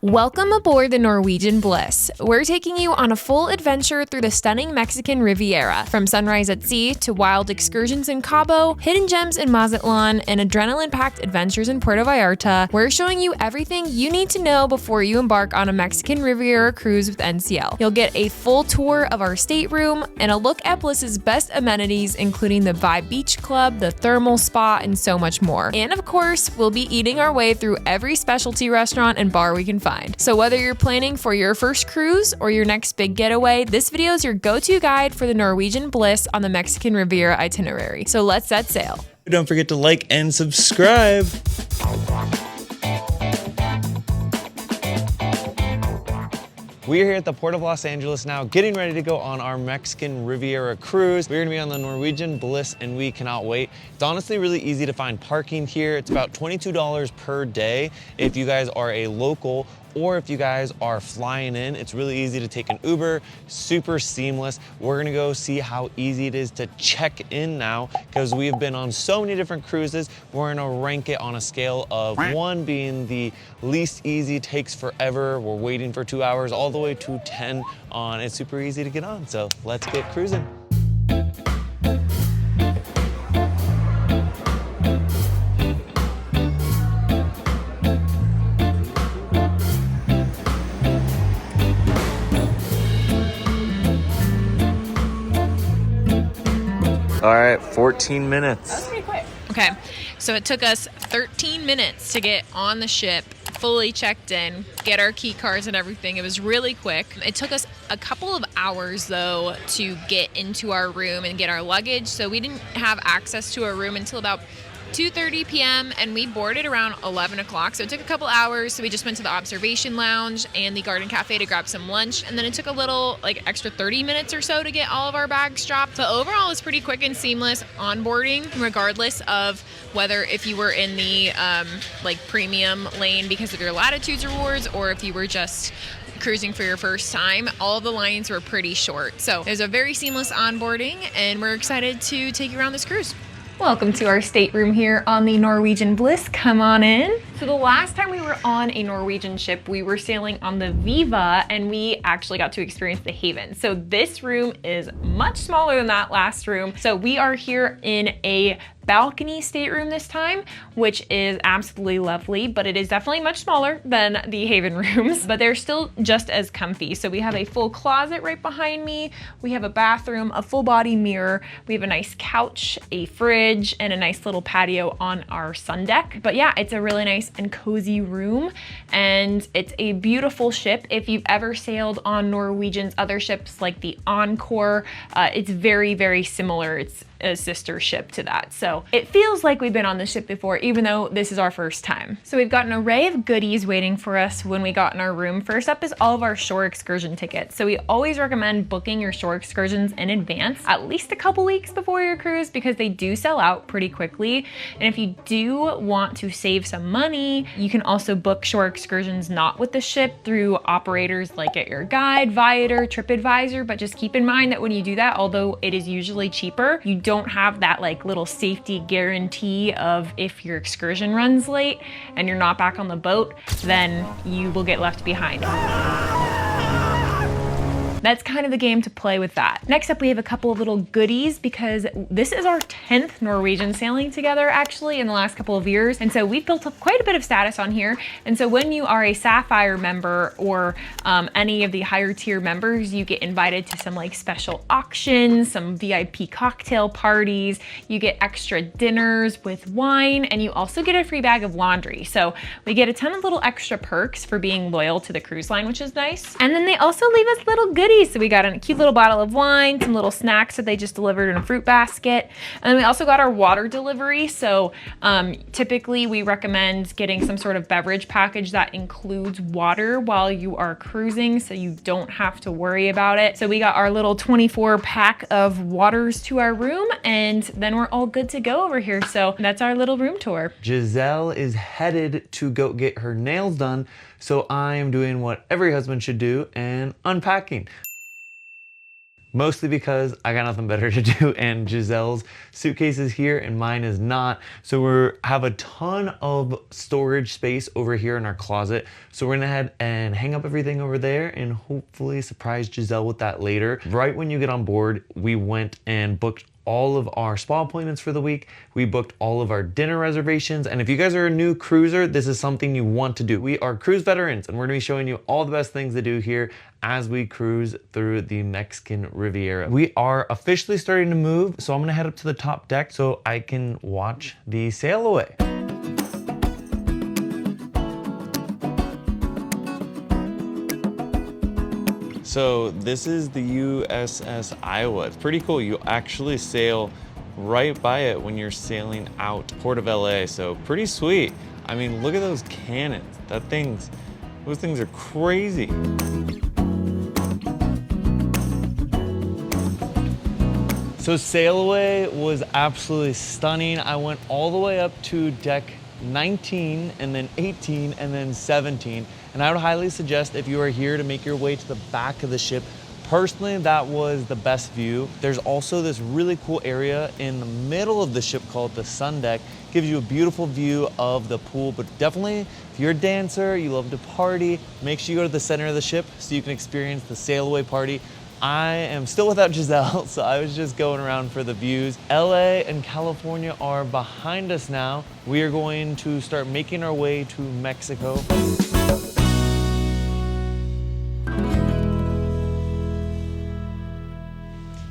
Welcome aboard the Norwegian Bliss. We're taking you on a full adventure through the stunning Mexican Riviera. From sunrise at sea to wild excursions in Cabo, hidden gems in Mazatlan, and adrenaline-packed adventures in Puerto Vallarta, we're showing you everything you need to know before you embark on a Mexican Riviera cruise with NCL. You'll get a full tour of our stateroom and a look at Bliss's best amenities, including the Vibe Beach Club, the thermal spa, and so much more. And of course, we'll be eating our way through every specialty restaurant and bar we can find. So whether you're planning for your first cruise or your next big getaway, this video is your go-to guide for the Norwegian Bliss on the Mexican Riviera itinerary. So let's set sail. Don't forget to like and subscribe. We are here at the Port of Los Angeles now, getting ready to go on our Mexican Riviera cruise. We're gonna be on the Norwegian Bliss and we cannot wait. It's honestly really easy to find parking here. It's about $22 per day if you guys are a local, or if you guys are flying in, it's really easy to take an Uber, super seamless. We're gonna go see how easy it is to check in now, because we have been on so many different cruises. We're gonna rank it on a scale of 1 being the least easy, takes forever, we're waiting for 2 hours, all the way to 10 on it's super easy to get on. So let's get cruising. All right, 14 minutes. That was pretty quick. Okay, so it took us 13 minutes to get on the ship, fully checked in, get our key cards and everything. It was really quick. It took us a couple of hours though to get into our room and get our luggage. So we didn't have access to our room until about 2:30 p.m. and we boarded around 11 o'clock. So it took a couple hours. So we just went to the observation lounge and the garden cafe to grab some lunch. And then it took a little extra 30 minutes or so to get all of our bags dropped. But overall it was pretty quick and seamless onboarding, regardless of whether if you were in the premium lane because of your Latitudes rewards or if you were just cruising for your first time. All of the lines were pretty short. So it was a very seamless onboarding and we're excited to take you around this cruise. Welcome to our stateroom here on the Norwegian Bliss. Come on in. So the last time we were on a Norwegian ship, we were sailing on the Viva and we actually got to experience the Haven. So this room is much smaller than that last room. So we are here in a balcony stateroom this time, which is absolutely lovely, but it is definitely much smaller than the Haven rooms, but they're still just as comfy. So we have a full closet right behind me. We have a bathroom, a full body mirror. We have a nice couch, a fridge, and a nice little patio on our sun deck. But yeah, it's a really nice and cozy room, and it's a beautiful ship. If you've ever sailed on Norwegian's other ships like the Encore, it's very, very similar. It's a sister ship to that. So it feels like we've been on the ship before, even though this is our first time. So we've got an array of goodies waiting for us when we got in our room. First up is all of our shore excursion tickets. So we always recommend booking your shore excursions in advance, at least a couple weeks before your cruise, because they do sell out pretty quickly. And if you do want to save some money, you can also book shore excursions not with the ship through operators like Get Your Guide, Viator, TripAdvisor, but just keep in mind that when you do that, although it is usually cheaper, you don't have that little safety guarantee of if your excursion runs late and you're not back on the boat, then you will get left behind. That's kind of the game to play with that. Next up, we have a couple of little goodies because this is our 10th Norwegian sailing together actually in the last couple of years. And so we've built up quite a bit of status on here. And so when you are a Sapphire member or any of the higher tier members, you get invited to some special auctions, some VIP cocktail parties, you get extra dinners with wine, and you also get a free bag of laundry. So we get a ton of little extra perks for being loyal to the cruise line, which is nice. And then they also leave us little goodies. So we got a cute little bottle of wine, some little snacks that they just delivered in a fruit basket. And then we also got our water delivery. So typically we recommend getting some sort of beverage package that includes water while you are cruising, so you don't have to worry about it. So we got our little 24 pack of waters to our room, and then we're all good to go over here. So that's our little room tour. Giselle is headed to go get her nails done, so I am doing what every husband should do and unpacking. mostly because I got nothing better to do and Giselle's suitcase is here and mine is not. So we have a ton of storage space over here in our closet. So we're gonna head and hang up everything over there and hopefully surprise Giselle with that later. Right when you get on board, we went and booked all of our spa appointments for the week. We booked all of our dinner reservations. And if you guys are a new cruiser, this is something you want to do. We are cruise veterans and we're gonna be showing you all the best things to do here as we cruise through the Mexican Riviera. We are officially starting to move, so I'm gonna head up to the top deck so I can watch the sail away. So this is the USS Iowa. It's pretty cool. You actually sail right by it when you're sailing out Port of LA. So pretty sweet. I mean, look at those cannons. Those things are crazy. So sail away was absolutely stunning. I went all the way up to deck 19 and then 18 and then 17. And I would highly suggest if you are here to make your way to the back of the ship. Personally, that was the best view. There's also this really cool area in the middle of the ship called the sun deck. Gives you a beautiful view of the pool, but definitely if you're a dancer, you love to party, make sure you go to the center of the ship so you can experience the sail away party. I am still without Giselle, so I was just going around for the views. LA and California are behind us now. We are going to start making our way to Mexico.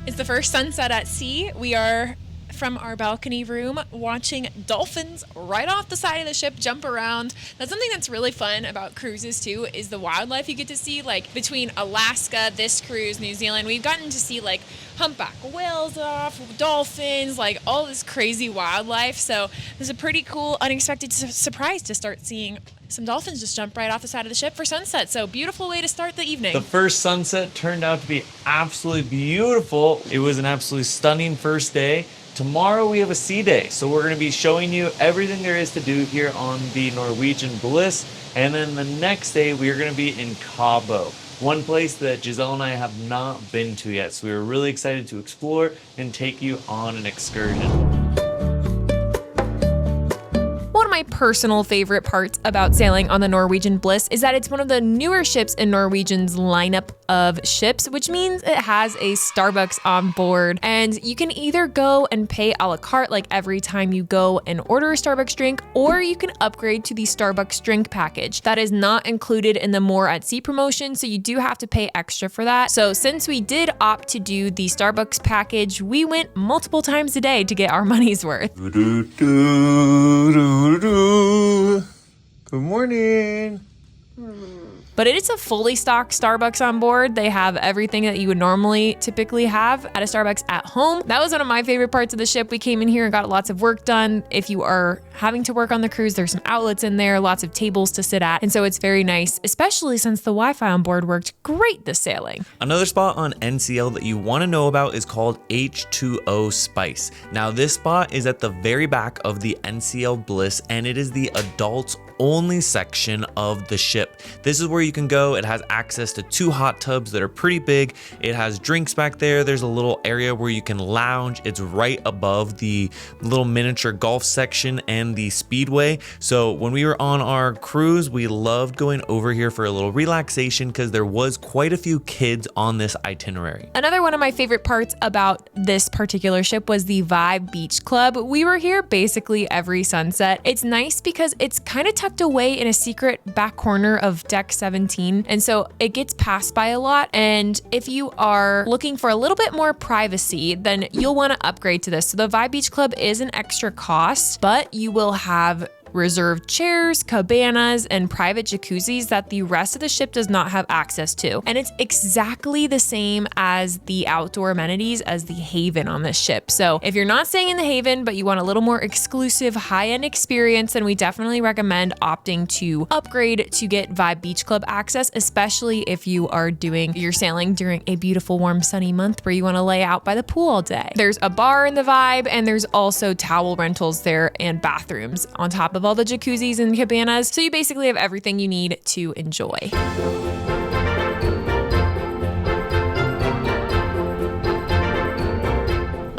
It's the first sunset at sea. We are from our balcony room watching dolphins right off the side of the ship jump around. That's something that's really fun about cruises too, is the wildlife you get to see. Like between Alaska, this cruise, New Zealand, we've gotten to see like humpback whales off, dolphins, like all this crazy wildlife. So it's a pretty cool unexpected surprise to start seeing some dolphins just jump right off the side of the ship for sunset. So beautiful way to start the evening. The first sunset turned out to be absolutely beautiful. It was an absolutely stunning first day. Tomorrow we have a sea day, so we're going to be showing you everything there is to do here on the Norwegian Bliss. And then the next day we are going to be in Cabo, one place that Giselle and I have not been to yet. So we were really excited to explore and take you on an excursion. One of my personal favorite parts about sailing on the Norwegian Bliss is that it's one of the newer ships in Norwegian's lineup of ships, which means it has a Starbucks on board. And you can either go and pay a la carte, like every time you go and order a Starbucks drink, or you can upgrade to the Starbucks drink package. That is not included in the More at Sea promotion, so you do have to pay extra for that. So since we did opt to do the Starbucks package, we went multiple times a day to get our money's worth. Good morning. But it is a fully stocked Starbucks on board. They have everything that you would normally typically have at a Starbucks at home. That was one of my favorite parts of the ship. We came in here and got lots of work done. If you are having to work on the cruise, there's some outlets in there, lots of tables to sit at. And so it's very nice, especially since the Wi-Fi on board worked great this sailing. Another spot on NCL that you want to know about is called H2O Spice. Now this spot is at the very back of the NCL Bliss, and it is the adults only section of the ship. This is where you can go. It has access to 2 hot tubs that are pretty big. It has drinks back there. There's a little area where you can lounge. It's right above the little miniature golf section and the speedway. So when we were on our cruise, we loved going over here for a little relaxation because there was quite a few kids on this itinerary. Another one of my favorite parts about this particular ship was the Vibe Beach Club. We were here basically every sunset. It's nice because it's kind of tucked away in a secret back corner of deck 17, and so it gets passed by a lot. And if you are looking for a little bit more privacy, then you'll want to upgrade to this. So the Vibe Beach Club is an extra cost, but you will have reserved chairs, cabanas, and private jacuzzis that the rest of the ship does not have access to. And it's exactly the same as the outdoor amenities as the Haven on this ship. So if you're not staying in the Haven, but you want a little more exclusive high-end experience, then we definitely recommend opting to upgrade to get Vibe Beach Club access, especially if you are doing your sailing during a beautiful, warm, sunny month where you want to lay out by the pool all day. There's a bar in the Vibe, and there's also towel rentals there and bathrooms on top of all the jacuzzis and cabanas. So you basically have everything you need to enjoy.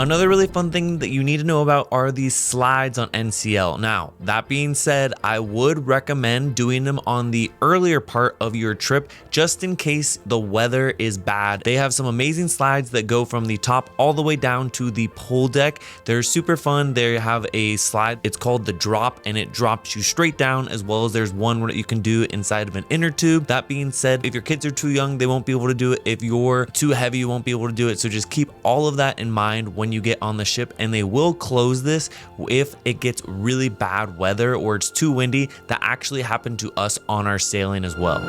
Another really fun thing that you need to know about are these slides on NCL. Now, that being said, I would recommend doing them on the earlier part of your trip just in case the weather is bad. They have some amazing slides that go from the top all the way down to the pool deck. They're super fun. They have a slide, it's called the drop, and it drops you straight down, as well as there's one where you can do inside of an inner tube. That being said, if your kids are too young, they won't be able to do it. If you're too heavy, you won't be able to do it. So just keep all of that in mind when you get on the ship, and they will close this if it gets really bad weather or it's too windy. That actually happened to us on our sailing as well.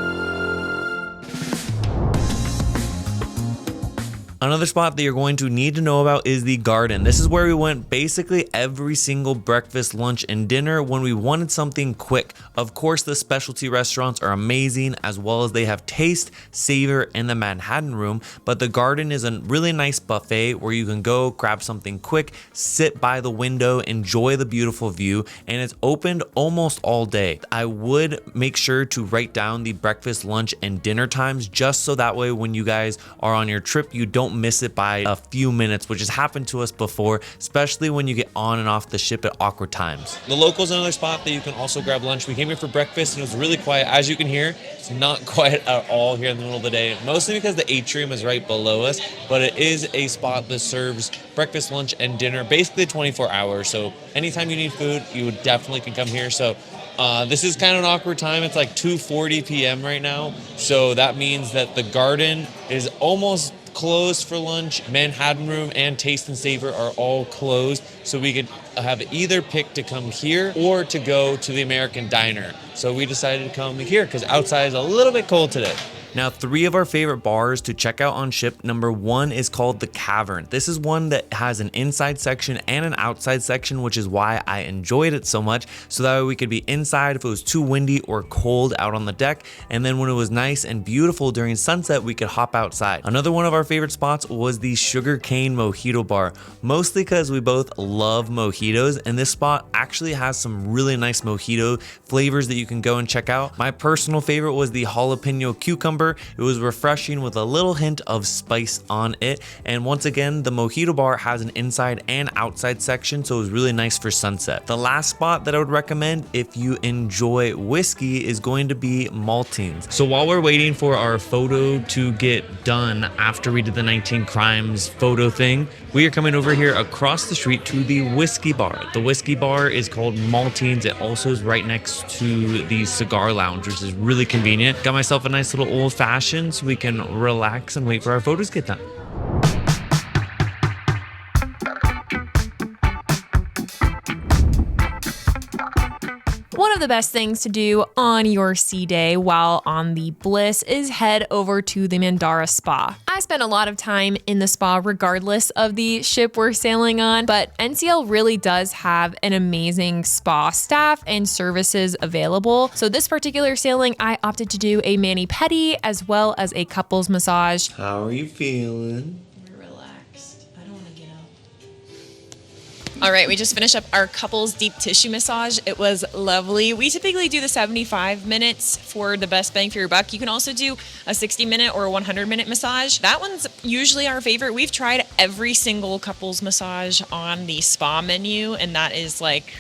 Another spot that you're going to need to know about is the garden. This is where we went basically every single breakfast, lunch, and dinner when we wanted something quick. Of course, the specialty restaurants are amazing, as well as they have Taste, Savor, and the Manhattan Room, but the garden is a really nice buffet where you can go grab something quick, sit by the window, enjoy the beautiful view, and it's opened almost all day. I would make sure to write down the breakfast, lunch, and dinner times just so that way when you guys are on your trip, you don't miss it by a few minutes, which has happened to us before, especially when you get on and off the ship at awkward times. The Local's another spot that you can also grab lunch. We came here for breakfast and it was really quiet. As you can hear, it's not quiet at all here in the middle of the day, mostly because the atrium is right below us, but it is a spot that serves breakfast, lunch, and dinner basically 24 hours. So anytime you need food, you would definitely can come here. So this is kind of an awkward time. It's like 2:40 p.m. right now. So that means that the garden is almost closed for lunch. Manhattan Room and Taste and Savor are all closed. So we could have either pick to come here or to go to the American Diner. So we decided to come here because outside is a little bit cold today. Now, 3 of our favorite bars to check out on ship. Number 1 is called the Cavern. This is one that has an inside section and an outside section, which is why I enjoyed it so much. So that way we could be inside if it was too windy or cold out on the deck. And then when it was nice and beautiful during sunset, we could hop outside. Another one of our favorite spots was the Sugar Cane Mojito Bar, mostly because we both love mojitos. And this spot actually has some really nice mojito flavors that you can go and check out. My personal favorite was the jalapeno cucumber. It was refreshing with a little hint of spice on it. And once again, the mojito bar has an inside and outside section, so it was really nice for sunset. The last spot that I would recommend if you enjoy whiskey is going to be Maltings. So while we're waiting for our photo to get done after we did the 19 Crimes photo thing, we are coming over here across the street to the whiskey bar. The whiskey bar is called Maltings. It also is right next to the cigar lounge, which is really convenient. Got myself a nice little old fashioned so we can relax and wait for our photos to get done. One of the best things to do on your sea day while on the Bliss is head over to the Mandara spa. I spent a lot of time in the spa regardless of the ship we're sailing on, but NCL really does have an amazing spa staff and services available. So this particular sailing, I opted to do a mani-pedi as well as a couples massage. How are you feeling? All right, we just finished up our couples deep tissue massage. It was lovely. We typically do the 75 minutes for the best bang for your buck. You can also do a 60-minute or a 100-minute massage. That one's usually our favorite. We've tried every single couples massage on the spa menu, and that is like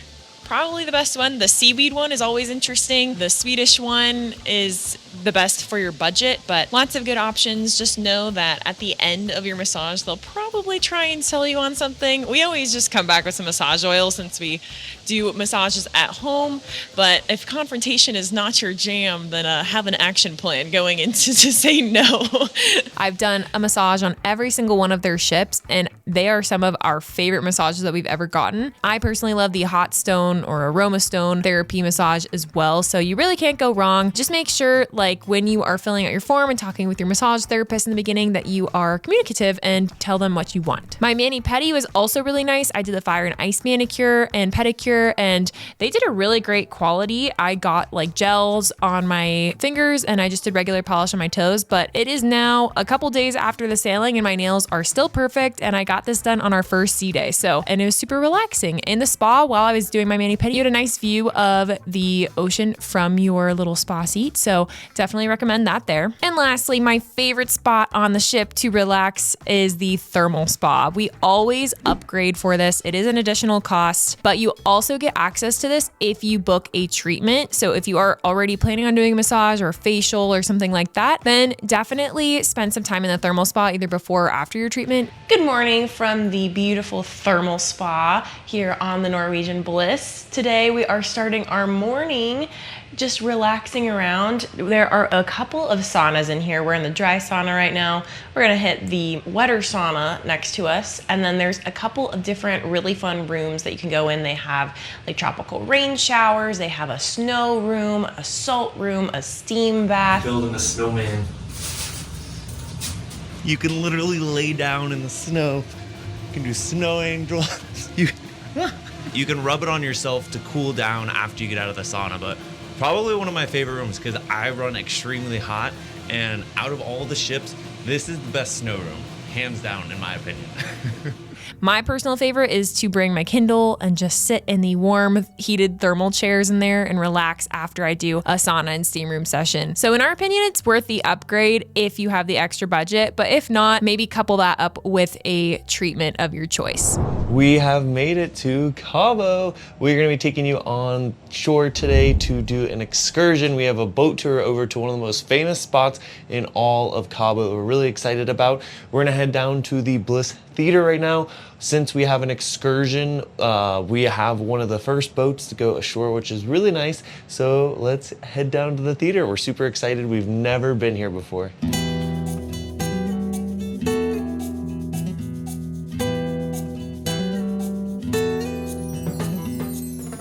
probably the best one. The seaweed one is always interesting. The Swedish one is the best for your budget, but lots of good options. Just know that at the end of your massage, they'll probably try and sell you on something. We always just come back with some massage oil since we do massages at home, but if confrontation is not your jam, then have an action plan going into to say no. I've done a massage on every single one of their ships, and they are some of our favorite massages that we've ever gotten. I personally love the hot stone or aroma stone therapy massage as well, so you really can't go wrong. Just make sure, like when you are filling out your form and talking with your massage therapist in the beginning, that you are communicative and tell them what you want. My mani-pedi was also really nice. I did the fire and ice manicure and pedicure, and they did a really great quality. I got like gels on my fingers and I just did regular polish on my toes, but it is now a couple days after the sailing and my nails are still perfect, and I got got this done on our first sea day. And it was super relaxing. In the spa, while I was doing my mani-pedi, you had a nice view of the ocean from your little spa seat. So definitely recommend that there. And lastly, my favorite spot on the ship to relax is the thermal spa. We always upgrade for this. It is an additional cost, but you also get access to this if you book a treatment. So if you are already planning on doing a massage or a facial or something like that, then definitely spend some time in the thermal spa either before or after your treatment. Good morning from the beautiful thermal spa here on the Norwegian Bliss. Today we are starting our morning just relaxing around. There are a couple of saunas in here. We're in the dry sauna right now. We're gonna hit the wetter sauna next to us. And then there's a couple of different really fun rooms that you can go in. They have like tropical rain showers. They have a snow room, a salt room, a steam bath. Building a snowman. You can literally lay down in the snow. You can do snow angels. You can rub it on yourself to cool down after you get out of the sauna, but probably one of my favorite rooms because I run extremely hot, and out of all the ships, this is the best snow room, hands down, in my opinion. My personal favorite is to bring my Kindle and just sit in the warm, heated thermal chairs in there and relax after I do a sauna and steam room session. So in our opinion, it's worth the upgrade if you have the extra budget, but if not, maybe couple that up with a treatment of your choice. We have made it to Cabo. We're gonna be taking you on shore today to do an excursion. We have a boat tour over to one of the most famous spots in all of Cabo we're really excited about. We're gonna head down to the Bliss Theater right now. Since we have an excursion, we have one of the first boats to go ashore, which is really nice. So let's head down to the theater. We're super excited. We've never been here before.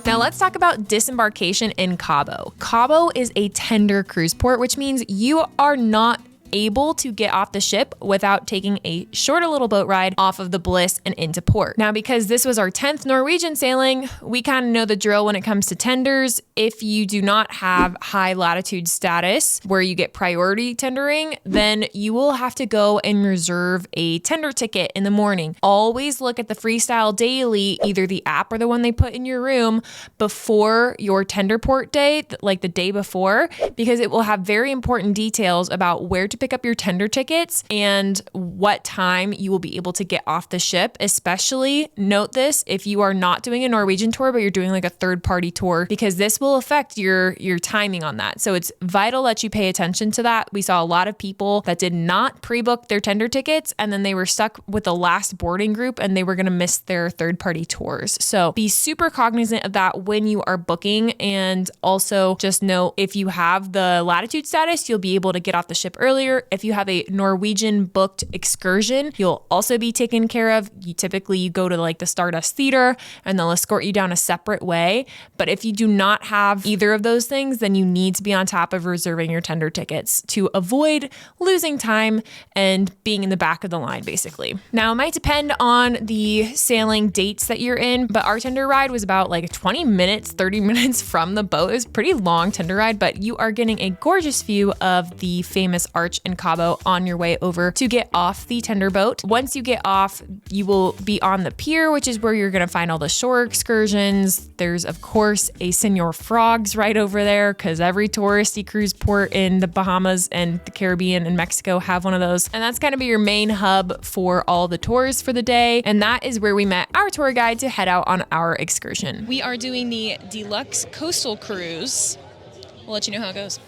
Now let's talk about disembarkation in Cabo. Cabo is a tender cruise port, which means you are not able to get off the ship without taking a shorter little boat ride off of the Bliss and into port. Now, because this was our 10th Norwegian sailing, we kind of know the drill when it comes to tenders. If you do not have high latitude status where you get priority tendering, then you will have to go and reserve a tender ticket in the morning. Always look at the Freestyle Daily, either the app or the one they put in your room before your tender port day, like the day before, because it will have very important details about where to pick up your tender tickets and what time you will be able to get off the ship. Especially note this if you are not doing a Norwegian tour, but you're doing like a third-party tour, because this will affect your timing on that. So it's vital that you pay attention to that. We saw a lot of people that did not pre-book their tender tickets, and then they were stuck with the last boarding group and they were going to miss their third-party tours. So be super cognizant of that when you are booking. And also just note, if you have the latitude status, you'll be able to get off the ship earlier. If you have a Norwegian booked excursion, you'll also be taken care of. You go to like the Stardust Theater and they'll escort you down a separate way. But if you do not have either of those things, then you need to be on top of reserving your tender tickets to avoid losing time and being in the back of the line, basically. Now, it might depend on the sailing dates that you're in, but our tender ride was about like 20 minutes, 30 minutes from the boat. It was a pretty long tender ride, but you are getting a gorgeous view of the famous arch in Cabo on your way over to get off the tender boat. Once you get off, you will be on the pier, which is where you're going to find all the shore excursions. There's, of course, a Senor Frogs right over there, because every touristy cruise port in the Bahamas and the Caribbean and Mexico have one of those. And that's going to be your main hub for all the tours for the day. And that is where we met our tour guide to head out on our excursion. We are doing the deluxe coastal cruise. We'll let you know how it goes.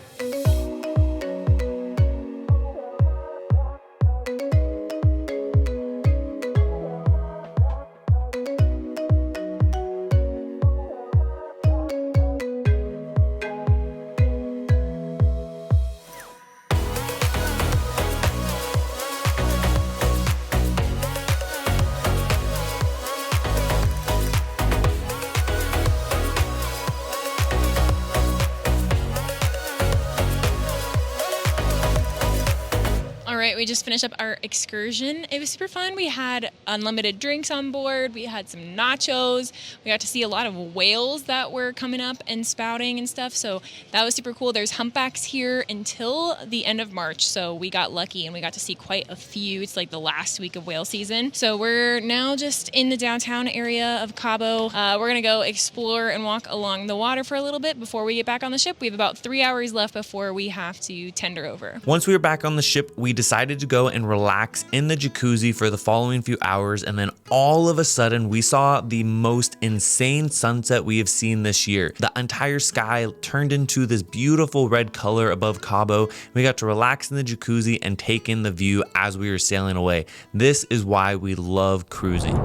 we just finished up our excursion. It was super fun. We had unlimited drinks on board. We had some nachos. We got to see a lot of whales that were coming up and spouting and stuff. So that was super cool. There's humpbacks here until the end of March. So we got lucky and we got to see quite a few. It's like the last week of whale season. So we're now just in the downtown area of Cabo. We're going to go explore and walk along the water for a little bit before we get back on the ship. We have about 3 hours left before we have to tender over. Once we were back on the ship, we decided to go and relax in the jacuzzi for the following few hours, and then all of a sudden we saw the most insane sunset we have seen this year. The entire sky turned into this beautiful red color above Cabo. We got to relax in the jacuzzi and take in the view as we were sailing away. This is why we love cruising.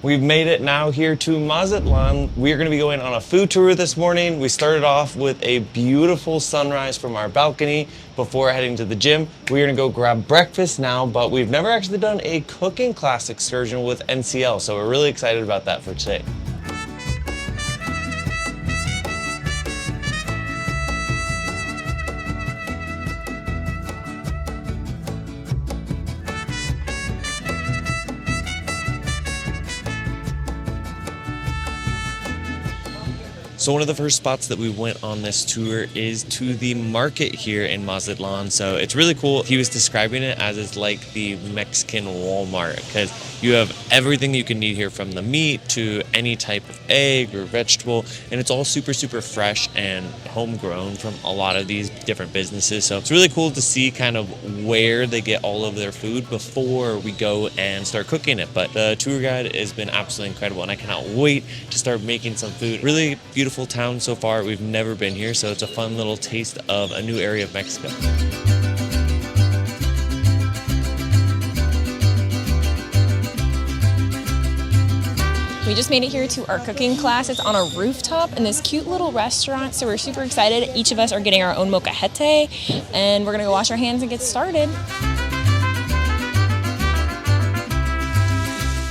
We've made it now here to Mazatlan. We are going to be going on a food tour this morning. We started off with a beautiful sunrise from our balcony before heading to the gym. We're going to go grab breakfast now, but we've never actually done a cooking class excursion with NCL, so we're really excited about that for today. So one of the first spots that we went on this tour is to the market here in Mazatlan. So it's really cool. He was describing it as it's like the Mexican Walmart, because you have everything you can need here, from the meat to any type of egg or vegetable, and it's all super fresh and homegrown from a lot of these different businesses. So it's really cool to see kind of where they get all of their food before we go and start cooking it. But the tour guide has been absolutely incredible, and I cannot wait to start making some food. Really beautiful town so far. We've never been here, so it's a fun little taste of a new area of Mexico. We just made it here to our cooking class. It's on a rooftop in this cute little restaurant, so we're super excited. Each of us are getting our own molcajete, and we're gonna go wash our hands and get started.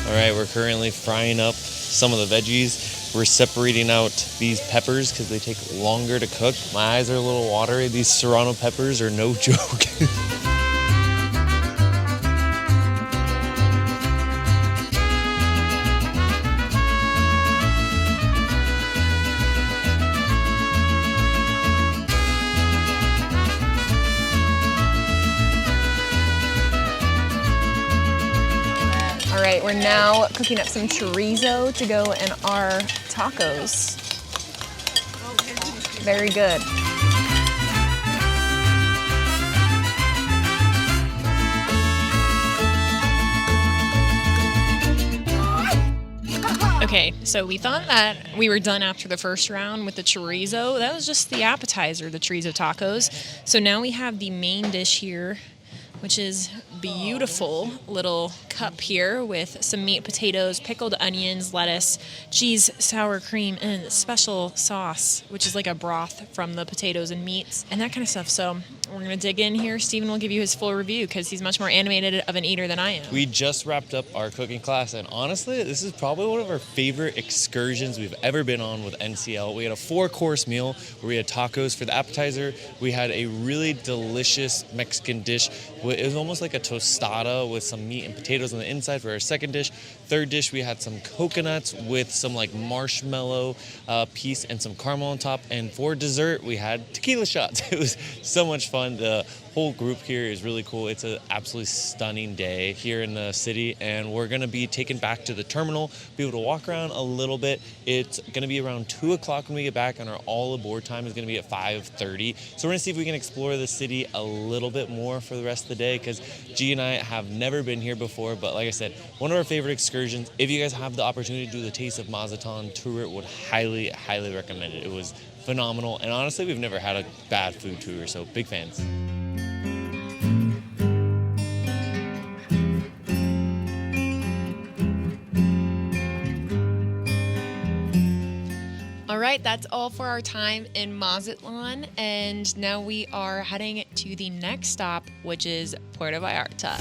All right, we're currently frying up some of the veggies. We're separating out these peppers because they take longer to cook. My eyes are a little watery. These serrano peppers are no joke. All right, we're now cooking up some chorizo to go in our tacos. Very good. Okay, so we thought that we were done after the first round with the chorizo. That was just the appetizer, the chorizo tacos. So now we have the main dish here, which is beautiful little cup here with some meat, potatoes, pickled onions, lettuce, cheese, sour cream, and special sauce, which is like a broth from the potatoes and meats and that kind of stuff. So we're going to dig in here. Steven will give you his full review because he's much more animated of an eater than I am. We just wrapped up our cooking class, and honestly, this is probably one of our favorite excursions we've ever been on with NCL. We had a 4-course meal where we had tacos for the appetizer. We had a really delicious Mexican dish. It was almost like a tostada with some meat and potatoes on the inside for our second dish. Third dish, we had some coconuts with some like marshmallow piece and some caramel on top. And for dessert, we had tequila shots. It was so much fun. The whole group here is really cool. It's an absolutely stunning day here in the city, and we're gonna be taken back to the terminal, be able to walk around a little bit. It's gonna be around 2 o'clock when we get back, and our all aboard time is gonna be at 5:30. So we're gonna see if we can explore the city a little bit more for the rest of the day, because G and I have never been here before, but like I said, one of our favorite excursions. If you guys have the opportunity to do the Taste of Mazatlan tour, would highly recommend it. It was phenomenal, and honestly, we've never had a bad food tour, so big fans. All right, that's all for our time in Mazatlan, and now we are heading to the next stop, which is Puerto Vallarta.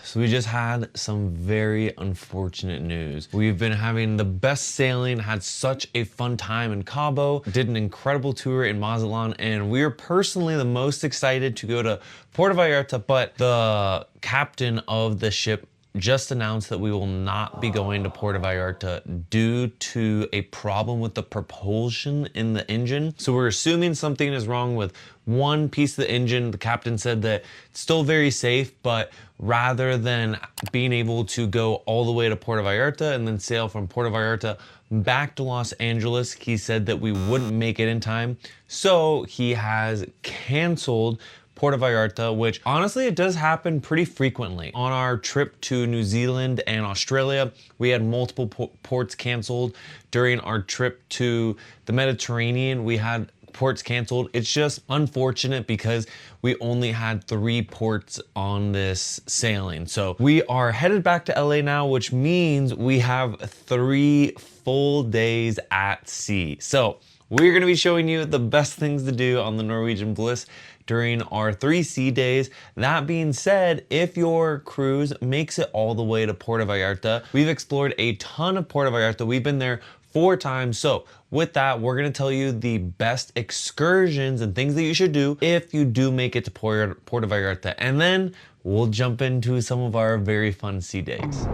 So we just had some very unfortunate news. We've been having the best sailing, had such a fun time in Cabo, did an incredible tour in Mazatlan, and we are personally the most excited to go to Puerto Vallarta, but the captain of the ship just announced that we will not be going to Puerto Vallarta due to a problem with the propulsion in the engine. So we're assuming something is wrong with one piece of the engine. The captain said that it's still very safe, but rather than being able to go all the way to Puerto Vallarta and then sail from Puerto Vallarta back to Los Angeles, he said that we wouldn't make it in time. So he has canceled Puerto Vallarta, which honestly, it does happen pretty frequently. On our trip to New Zealand and Australia, we had multiple ports canceled. During our trip to the Mediterranean, we had ports canceled. It's just unfortunate because we only had 3 ports on this sailing. So we are headed back to LA now, which means we have 3 full days at sea. So we're gonna be showing you the best things to do on the Norwegian Bliss during our 3 sea days. That being said, if your cruise makes it all the way to Puerto Vallarta, we've explored a ton of Puerto Vallarta. We've been there 4 times. So with that, we're gonna tell you the best excursions and things that you should do if you do make it to Puerto Vallarta. And then we'll jump into some of our very fun sea days.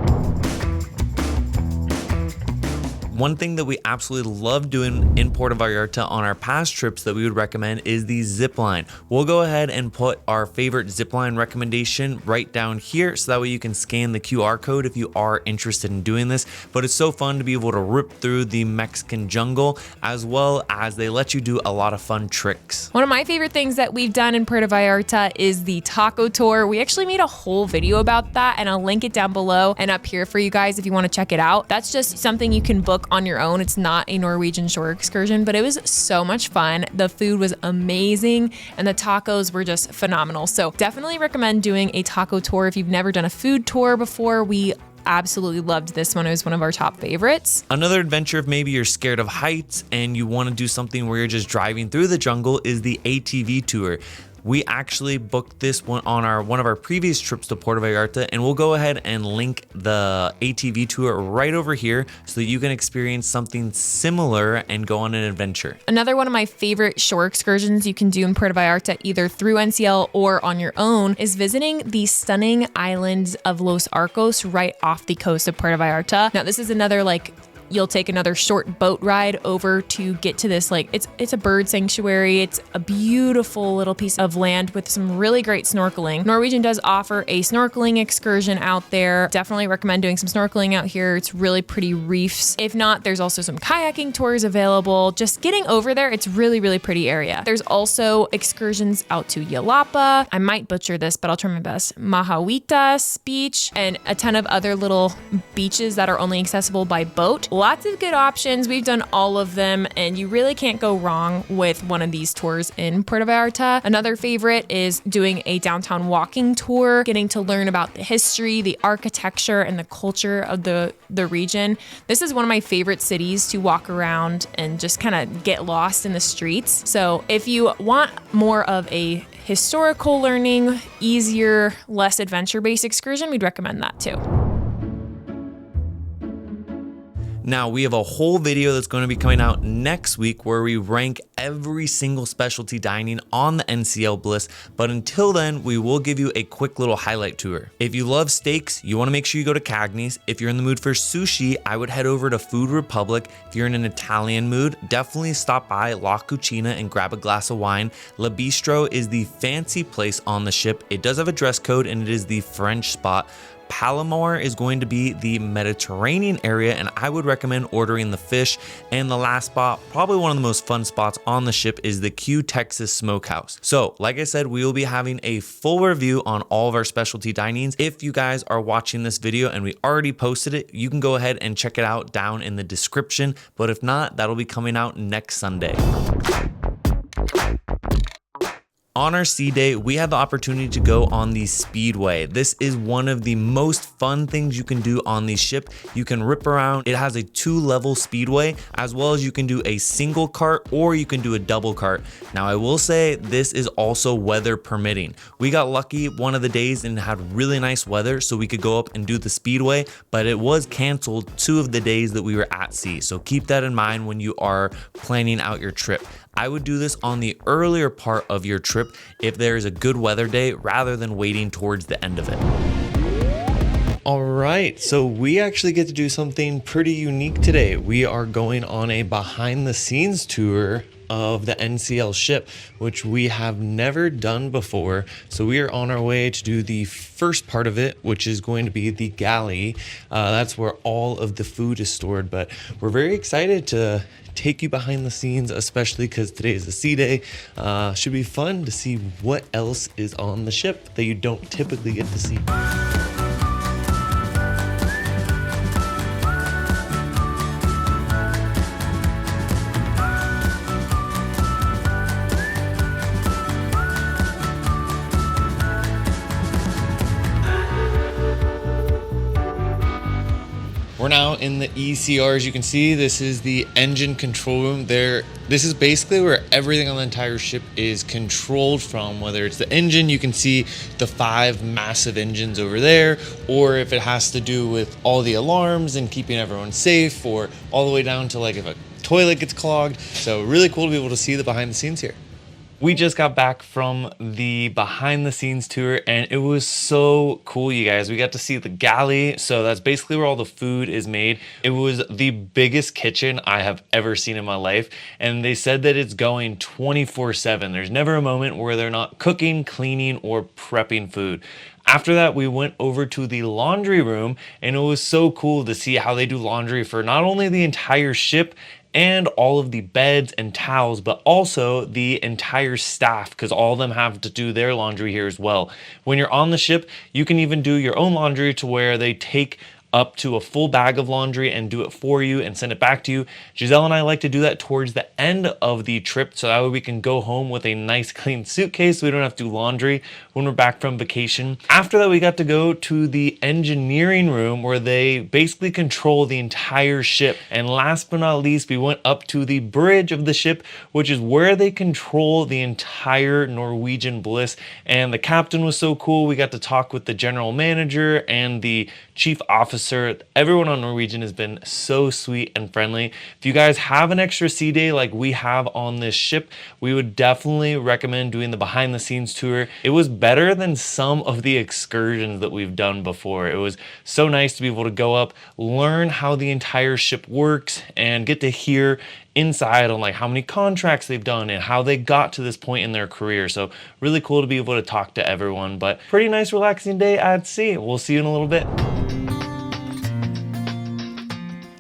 One thing that we absolutely love doing in Puerto Vallarta on our past trips that we would recommend is the zip line. We'll go ahead and put our favorite zip line recommendation right down here, so that way you can scan the QR code if you are interested in doing this. But it's so fun to be able to rip through the Mexican jungle, as well as they let you do a lot of fun tricks. One of my favorite things that we've done in Puerto Vallarta is the taco tour. We actually made a whole video about that, and I'll link it down below and up here for you guys if you want to check it out. That's just something you can book on your own. It's not a Norwegian shore excursion, but it was so much fun. The food was amazing and the tacos were just phenomenal. So definitely recommend doing a taco tour if you've never done a food tour before. We absolutely loved this one. It was one of our top favorites. Another adventure, if maybe you're scared of heights and you want to do something where you're just driving through the jungle, is the ATV tour. We actually booked this one on one of our previous trips to Puerto Vallarta, and we'll go ahead and link the ATV tour right over here so that you can experience something similar and go on an adventure. Another one of my favorite shore excursions you can do in Puerto Vallarta, either through NCL or on your own, is visiting the stunning islands of Los Arcos right off the coast of Puerto Vallarta. Now, this is another you'll take another short boat ride over to get to this, it's a bird sanctuary. It's a beautiful little piece of land with some really great snorkeling. Norwegian does offer a snorkeling excursion out there. Definitely recommend doing some snorkeling out here. It's really pretty reefs. If not, there's also some kayaking tours available. Just getting over there, it's really, really pretty area. There's also excursions out to Yalapa. I might butcher this, but I'll try my best. Mahahuitas Beach, and a ton of other little beaches that are only accessible by boat. Lots of good options. We've done all of them, and you really can't go wrong with one of these tours in Puerto Vallarta. Another favorite is doing a downtown walking tour, getting to learn about the history, the architecture, and the culture of the region. This is one of my favorite cities to walk around and just kind of get lost in the streets. So if you want more of a historical learning, easier, less adventure-based excursion, we'd recommend that too. Now, we have a whole video that's going to be coming out next week where we rank every single specialty dining on the NCL Bliss, but until then, we will give you a quick little highlight tour. If you love steaks, you want to make sure you go to Cagney's. If you're in the mood for sushi, I would head over to Food Republic. If you're in an Italian mood, definitely stop by La Cucina and grab a glass of wine. La Bistro is the fancy place on the ship. It does have a dress code, and it is the French spot. Palomar is going to be the Mediterranean area, and I would recommend ordering the fish. And the last spot, probably one of the most fun spots on the ship, is the Q Texas Smokehouse. So like I said, we will be having a full review on all of our specialty dinings. If you guys are watching this video and we already posted it, you can go ahead and check it out down in the description. But if not, that'll be coming out next Sunday. On our sea day, we had the opportunity to go on the Speedway. This is one of the most fun things you can do on the ship. You can rip around. It has a 2-level speedway, as well as you can do a single cart or you can do a double cart. Now, I will say this is also weather permitting. We got lucky one of the days and had really nice weather, so we could go up and do the Speedway, but it was canceled 2 of the days that we were at sea. So keep that in mind when you are planning out your trip. I would do this on the earlier part of your trip if there is a good weather day rather than waiting towards the end of it. All right, so we actually get to do something pretty unique today. We are going on a behind the scenes tour of the NCL ship, which we have never done before. So we are on our way to do the first part of it, which is going to be the galley. That's where all of the food is stored, but we're very excited to take you behind the scenes, especially because today is a sea day. Should be fun to see what else is on the ship that you don't typically get to see. We're now in the ECR. As you can see, this is the engine control room. This is basically where everything on the entire ship is controlled from, whether it's the engine, you can see the 5 massive engines over there, or if it has to do with all the alarms and keeping everyone safe, or all the way down to like if a toilet gets clogged. So really cool to be able to see the behind the scenes here. We just got back from the behind the scenes tour and it was so cool, you guys. We got to see the galley. So that's basically where all the food is made. It was the biggest kitchen I have ever seen in my life. And they said that it's going 24/7. There's never a moment where they're not cooking, cleaning, or prepping food. After that, we went over to the laundry room and it was so cool to see how they do laundry for not only the entire ship and all of the beds and towels, but also the entire staff, because all of them have to do their laundry here as well. When you're on the ship, you can even do your own laundry to where they take up to a full bag of laundry and do it for you and send it back to you. Giselle and I like to do that towards the end of the trip, so that way we can go home with a nice clean suitcase so we don't have to do laundry when we're back from vacation. After that, we got to go to the engineering room where they basically control the entire ship. And last but not least, we went up to the bridge of the ship, which is where they control the entire Norwegian Bliss. And the captain was so cool. We got to talk with the general manager and the chief officer. Everyone on Norwegian has been so sweet and friendly. If you guys have an extra sea day like we have on this ship, we would definitely recommend doing the behind the scenes tour. It was better than some of the excursions that we've done before. It was so nice to be able to go up, learn how the entire ship works, and get to hear inside on like how many contracts they've done and how they got to this point in their career. So really cool to be able to talk to everyone, but pretty nice relaxing day at sea. We'll see you in a little bit.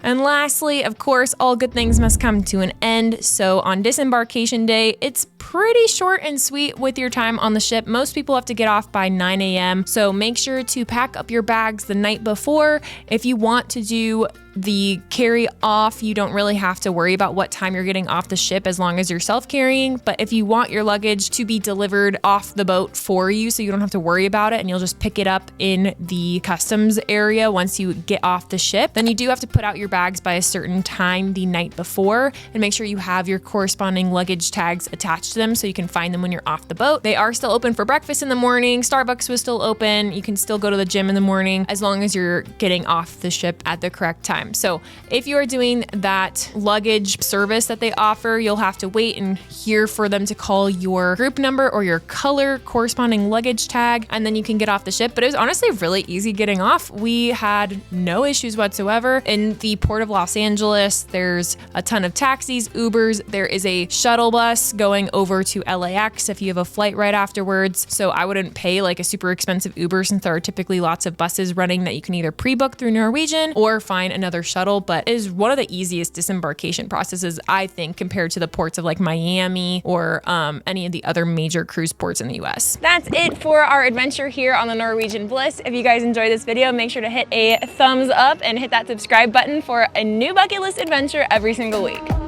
And lastly, of course, all good things must come to an end. So on disembarkation day, it's pretty short and sweet with your time on the ship. Most people have to get off by 9 a.m. So make sure to pack up your bags the night before. If you want to do the carry off, you don't really have to worry about what time you're getting off the ship as long as you're self-carrying. But if you want your luggage to be delivered off the boat for you so you don't have to worry about it and you'll just pick it up in the customs area once you get off the ship, then you do have to put out your bags by a certain time the night before and make sure you have your corresponding luggage tags attached to them so you can find them when you're off the boat. They are still open for breakfast in the morning. Starbucks was still open. You can still go to the gym in the morning as long as you're getting off the ship at the correct time. So if you are doing that luggage service that they offer, you'll have to wait and hear for them to call your group number or your color corresponding luggage tag, and then you can get off the ship. But it was honestly really easy getting off. We had no issues whatsoever. In the Port of Los Angeles, there's a ton of taxis, Ubers. There is a shuttle bus going over to LAX if you have a flight right afterwards. So I wouldn't pay like a super expensive Uber since there are typically lots of buses running that you can either pre-book through Norwegian or find another shuttle, but it is one of the easiest disembarkation processes, I think, compared to the ports of like Miami or any of the other major cruise ports in the US. That's it for our adventure here on the Norwegian Bliss. If you guys enjoyed this video, make sure to hit a thumbs up and hit that subscribe button for a new bucket list adventure every single week.